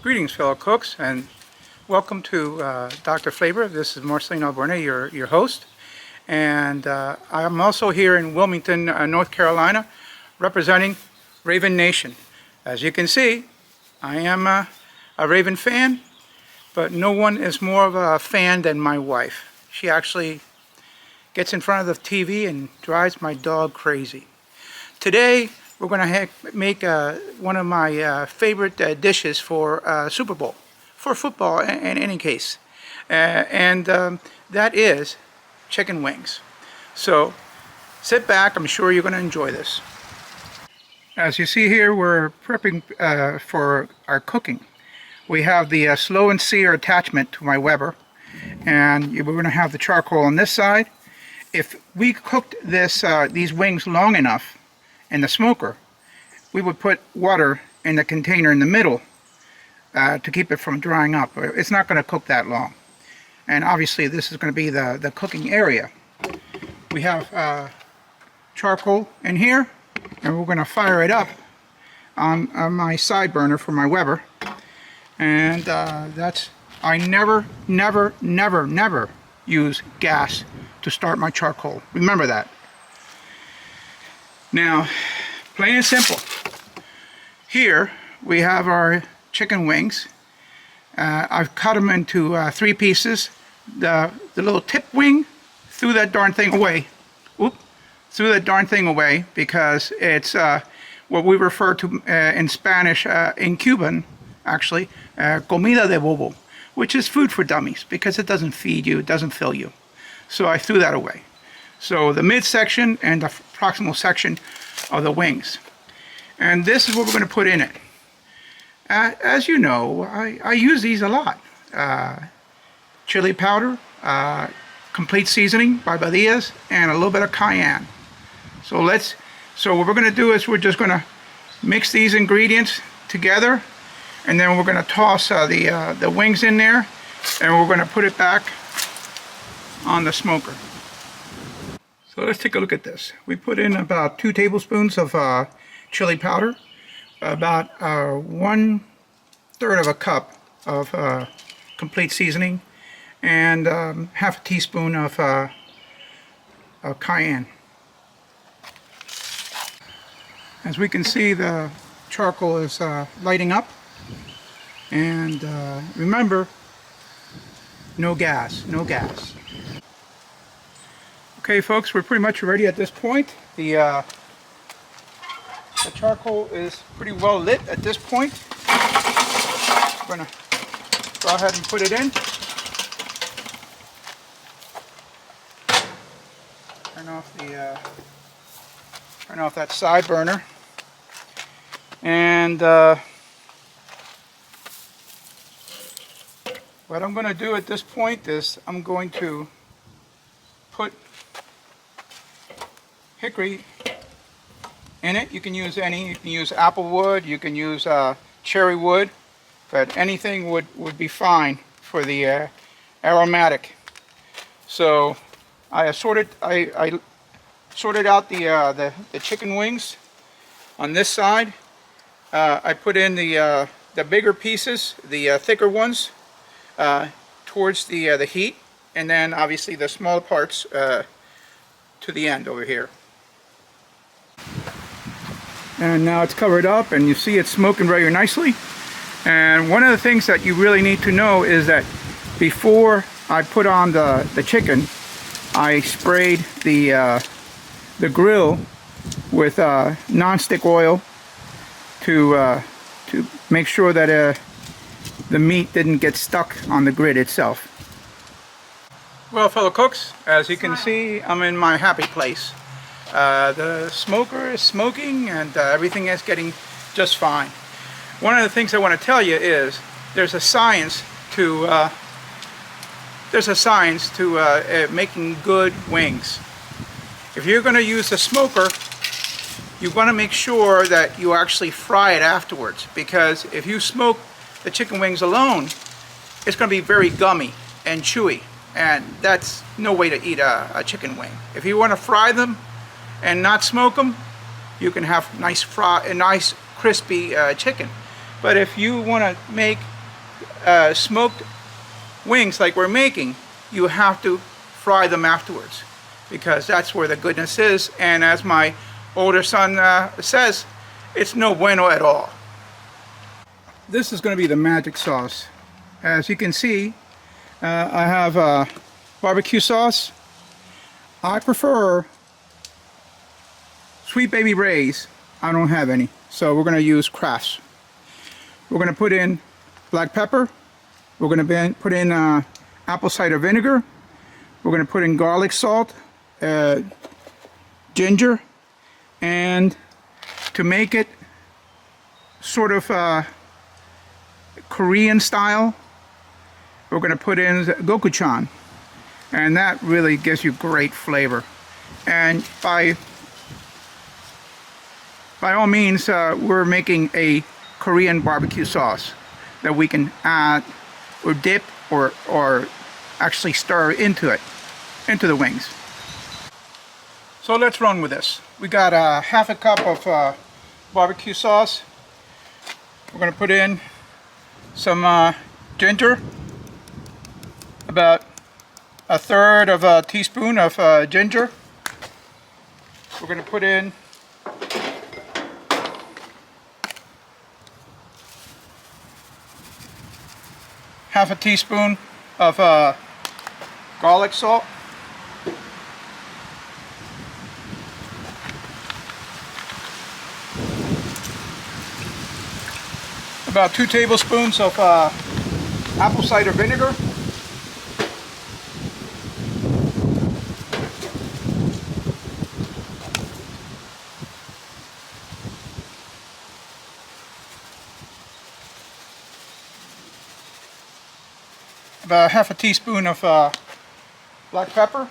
Greetings, fellow cooks, and welcome to Dr. Flavor. This is Marcelino Alborne, your host. And I'm also here in Wilmington, North Carolina, representing Raven Nation. As you can see, I am a Raven fan, but no one is more of a fan than my wife. She actually gets in front of the TV and drives my dog crazy. Today, we're going to make one of my favorite dishes for Super Bowl, for football in any case. And that is chicken wings. So sit back, I'm sure you're going to enjoy this. As you see here, we're prepping for our cooking. We have the slow and sear attachment to my Weber, and we're going to have the charcoal on this side. If we cooked these wings long enough in the smoker, we would put water in the container in the middle to keep it from drying up. It's not going to cook that long. And obviously this is going to be the cooking area. We have charcoal in here, and we're going to fire it up on my side burner for my Weber. And I never use gas to start my charcoal. Remember that. Now, plain and simple, here we have our chicken wings. I've cut them into 3 pieces. The little tip wing, threw that darn thing away. Threw that darn thing away because it's what we refer to in Spanish, in Cuban, actually, comida de bobo, which is food for dummies because it doesn't feed you, it doesn't fill you. So I threw that away. So the midsection and the proximal section of the wings. And this is what we're going to put in it. As you know, I use these a lot. Chili powder, complete seasoning by Badias, and a little bit of cayenne. So what we're going to do is we're just going to mix these ingredients together, and then we're going to toss the wings in there, and we're going to put it back on the smoker. So let's take a look at this. We put in about 2 tablespoons of chili powder, about 1/3 of a cup of complete seasoning, and half a teaspoon of cayenne. As we can see, the charcoal is lighting up, and remember, no gas, no gas. Okay, folks, we're pretty much ready at this point. The charcoal is pretty well lit at this point. We're going to go ahead and put it in. Turn off that side burner. And what I'm going to do at this point is I'm going to put hickory in it. You can use any. You can use apple wood, you can use cherry wood, but anything would be fine for the aromatic. So I sorted out the chicken wings on this side. I put in the bigger pieces, the thicker ones, towards the heat, and then obviously the smaller parts to the end over here. And now it's covered up, and you see it's smoking very nicely. And one of the things that you really need to know is that before I put on the chicken, I sprayed the grill with non-stick oil to make sure that the meat didn't get stuck on the grid itself. Well, fellow cooks, as you can see, I'm in my happy place. The smoker is smoking, and everything is getting just fine. One of the things I want to tell you is there's a science to making good wings. If you're going to use a smoker, you want to make sure that you actually fry it afterwards, because if you smoke the chicken wings alone, it's going to be very gummy and chewy, and that's no way to eat a chicken wing. If you want to fry them and not smoke them, you can have nice crispy chicken. But if you want to make smoked wings like we're making, you have to fry them afterwards, because that's where the goodness is. And as my older son says, it's no bueno at all. This is going to be the magic sauce. As you can see, I have barbecue sauce. I prefer Sweet Baby Ray's. I don't have any, so we're going to use Kraft's. We're going to put in black pepper. We're going to put in apple cider vinegar. We're going to put in garlic salt, ginger, and to make it sort of Korean style, we're going to put in Gochujang, and that really gives you great flavor. And by all means, we're making a Korean barbecue sauce that we can add or dip or actually stir into the wings. So let's run with this. We got half a cup of barbecue sauce. We're going to put in some ginger, about a third of a teaspoon of ginger. We're going to put in half a teaspoon of garlic salt. About 2 tablespoons of apple cider vinegar. About half a teaspoon of black pepper.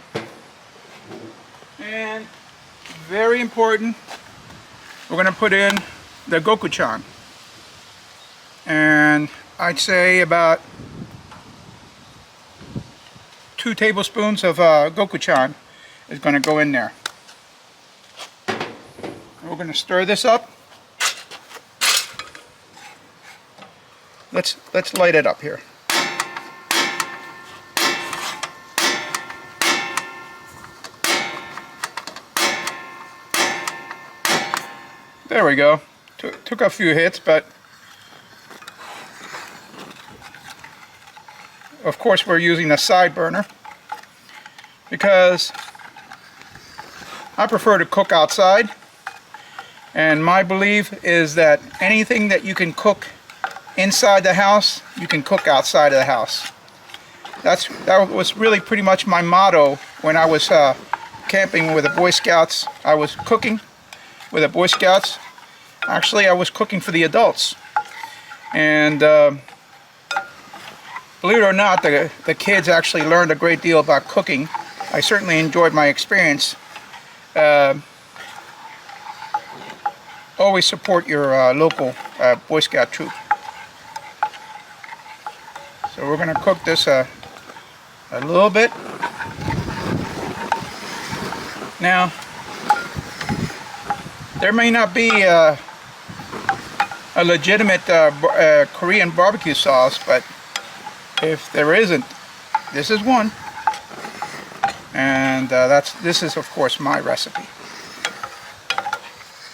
And very important, we're going to put in the gochujang. And I'd say about 2 tablespoons of gochujang is going to go in there. We're going to stir this up. Let's light it up here. There we go. Took a few hits, but of course we're using a side burner because I prefer to cook outside, and my belief is that anything that you can cook inside the house, you can cook outside of the house. That was really pretty much my motto when I was camping with the Boy Scouts. I was cooking with the Boy Scouts. Actually, I was cooking for the adults, and believe it or not, the kids actually learned a great deal about cooking. I certainly enjoyed my experience. Always support your local Boy Scout troop. So we're going to cook this a little bit. Now, there may not be a legitimate Korean barbecue sauce, but if there isn't, this is one. And this is of course my recipe.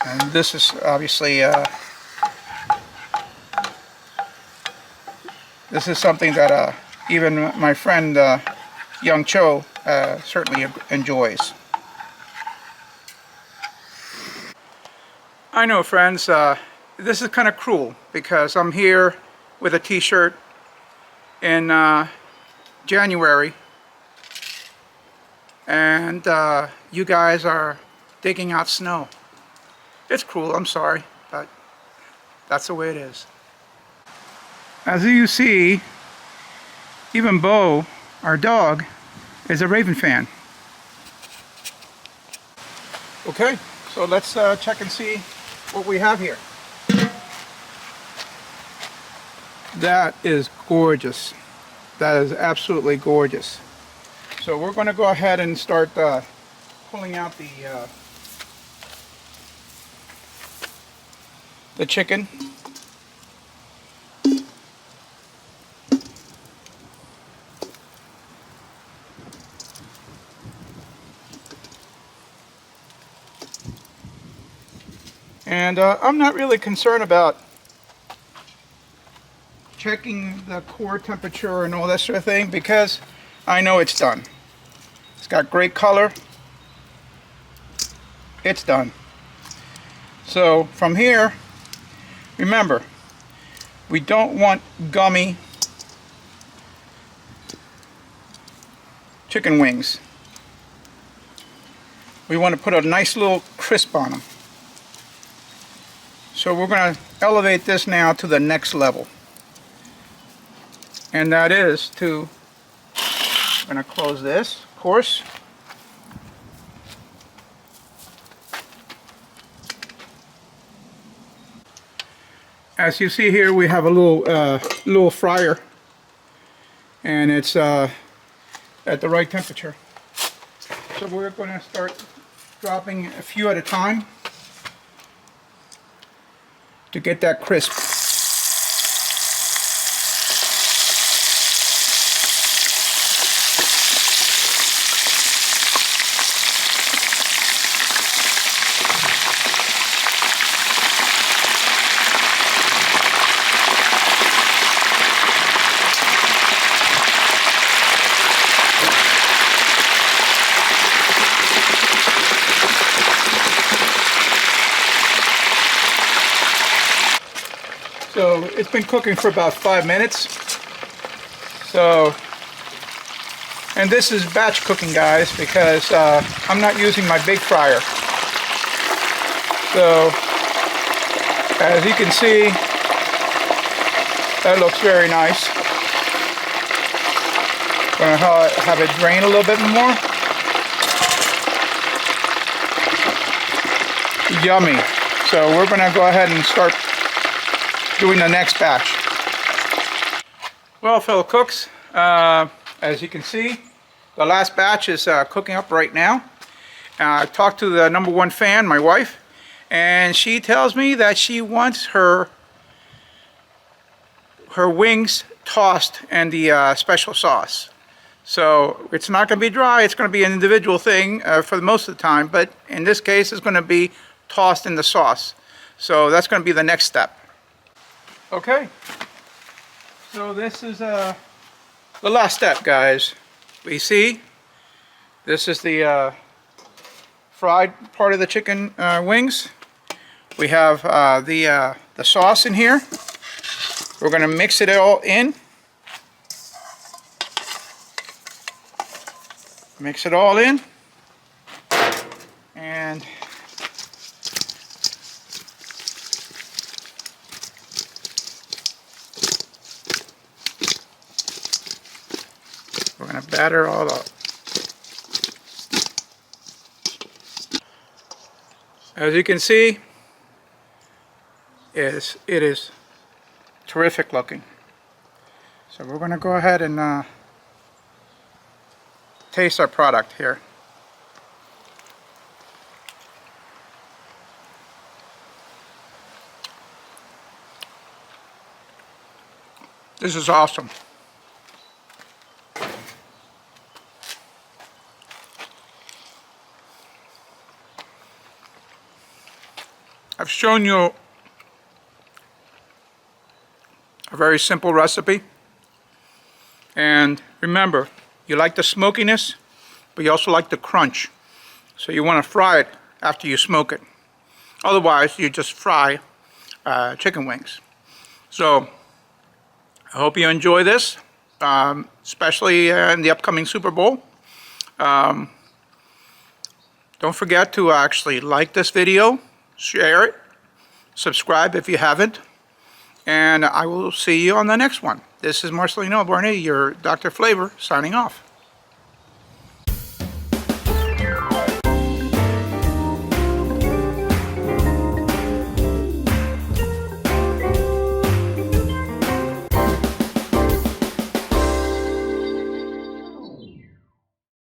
And this is obviously this is something that even my friend Young Cho certainly enjoys. I know, friends, this is kind of cruel because I'm here with a t-shirt in January, and you guys are digging out snow. It's cruel, I'm sorry, but that's the way it is. As you see, even Bo, our dog, is a Raven fan. Okay, so let's check and see what we have here. That is gorgeous. That is absolutely gorgeous. So we're going to go ahead and start pulling out the chicken. And I'm not really concerned about checking the core temperature and all that sort of thing because I know it's done. It's got great color. It's done. So from here, remember, we don't want gummy chicken wings. We want to put a nice little crisp on them. So we're going to elevate this now to the next level. And that is to, I'm going to close this, of course. As you see here, we have a little fryer, and it's at the right temperature. So we're going to start dropping a few at a time to get that crisp. So it's been cooking for about 5 minutes. So, and this is batch cooking, guys, because I'm not using my big fryer. So, as you can see, that looks very nice. Gonna have it drain a little bit more. Yummy. So we're gonna go ahead and start doing the next batch. Well, fellow cooks, as you can see, the last batch is cooking up right now. I talked to the #1 fan, my wife, and she tells me that she wants her wings tossed in the special sauce. So it's not going to be dry, it's going to be an individual thing for most of the time, but in this case it's going to be tossed in the sauce. So that's going to be the next step. Okay, so this is the last step, guys. We see this is the fried part of the chicken wings. We have the sauce in here. We're going to mix it all in. Mix it all in. And we're going to batter all up. As you can see, it is terrific looking. So we're going to go ahead and taste our product here. This is awesome. I've shown you a very simple recipe, and remember, you like the smokiness, but you also like the crunch. So you want to fry it after you smoke it. Otherwise, you just fry chicken wings. So I hope you enjoy this, especially in the upcoming Super Bowl. Don't forget to actually like this video, share it, subscribe if you haven't, and I will see you on the next one. This is Marcelino Barney, your Dr. Flavor, signing off.